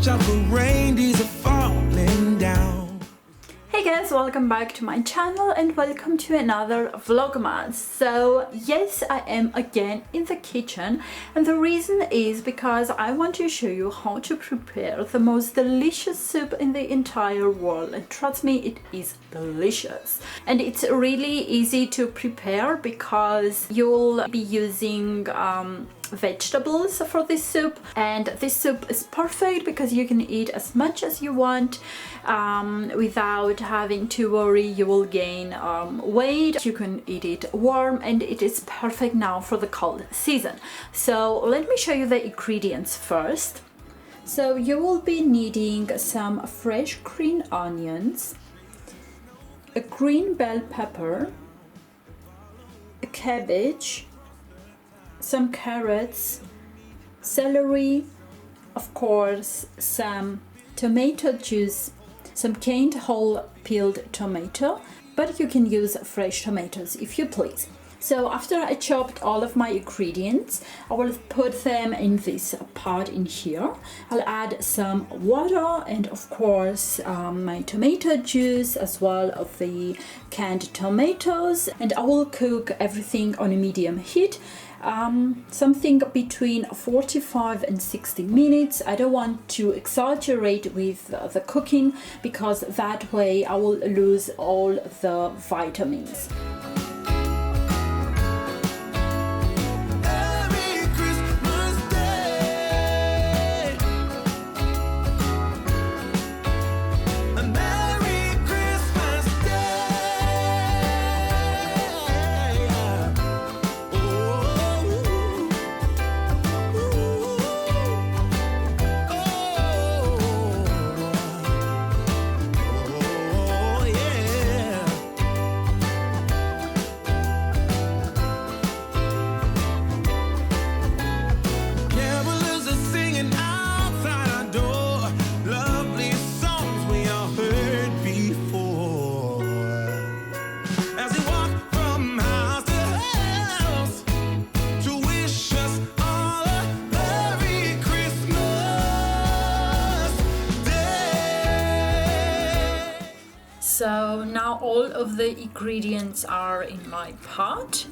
watch out for reindeers are falling down. Hey guys, welcome back to my channel and welcome to another vlogmas. So yes, I am again in the kitchen, and the reason is because I want to show you how to prepare the most delicious soup in the entire world, and trust me, it is delicious. And it's really easy to prepare because you'll be using vegetables for this soup, and this soup is perfect because you can eat as much as you want without having to worry you will gain weight. You can eat it warm, and it is perfect now for the cold season. So let me show you the ingredients first. So you will be needing some fresh green onions, a green bell pepper, a cabbage, some carrots, celery, of course some tomato juice, some canned whole peeled tomato, but you can use fresh tomatoes if you please. So after I chopped all of my ingredients, I will put them in this pot in here. I'll add some water and of course my tomato juice as well of the canned tomatoes, and I will cook everything on a medium heat. Something between 45 and 60 minutes. I don't want to exaggerate with the cooking because that way I will lose all the vitamins. So now all of the ingredients are in my pot,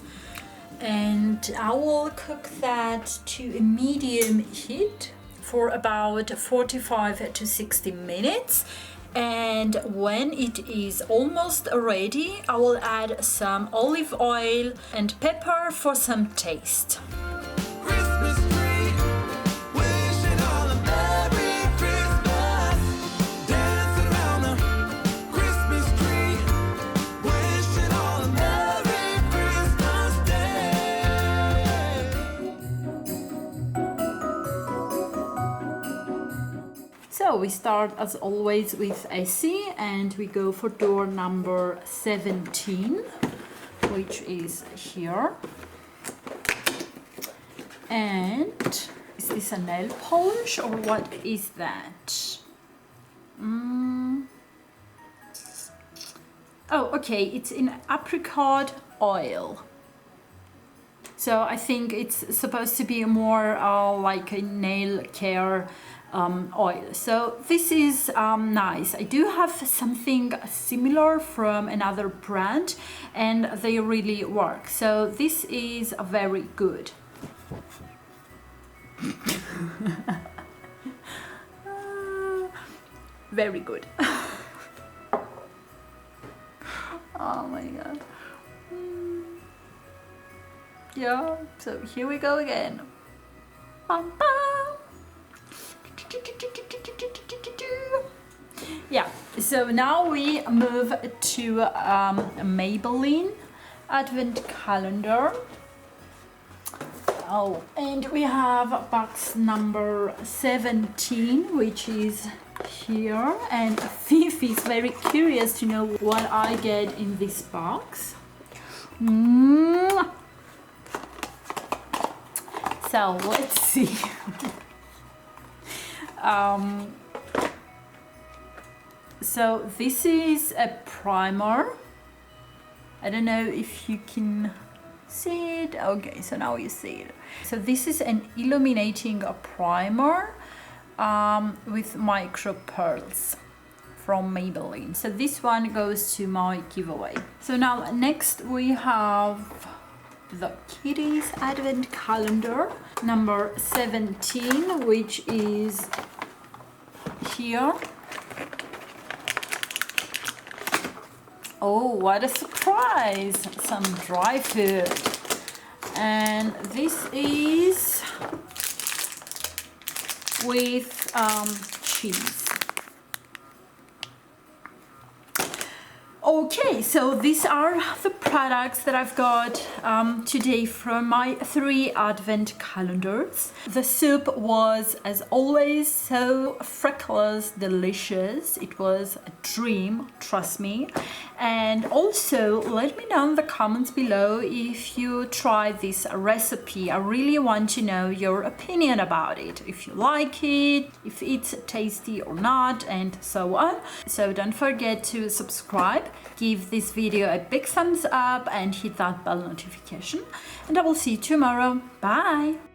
and I will cook that to a medium heat for about 45 to 60 minutes. And when it is almost ready, I will add some olive oil and pepper for some taste. So we start as always with AC, and we go for door number 17, which is here. And is this a nail polish or what is that? Oh, okay, it's in apricot oil. So I think it's supposed to be more like a nail care oil. So this is nice. I do have something similar from another brand and they really work. So this is very good. Very good. Oh my god. Yeah, so here we go again. Bum, bum. Yeah, so now we move to Maybelline Advent Calendar. Oh, and we have box number 17, which is here, and Fifi is very curious to know what I get in this box. So let's see. So this is a primer. I don't know if you can see it. Okay, so now you see it. So this is an illuminating primer. with micro pearls from Maybelline. So this one goes to my giveaway. So now next we have the Kitties Advent Calendar number 17, which is here. Oh, what a surprise! Some dry food. And this is with cheese. Okay, so these are the products that I've got today from my 3 advent calendars. The soup was, as always, so freckles delicious. It was a dream, trust me. And also let me know in the comments below if you tried this recipe. I really want to know your opinion about it, if you like it, if it's tasty or not, and so on. So don't forget to subscribe, give this video a big thumbs up and hit that bell notification, and I will see you tomorrow. Bye!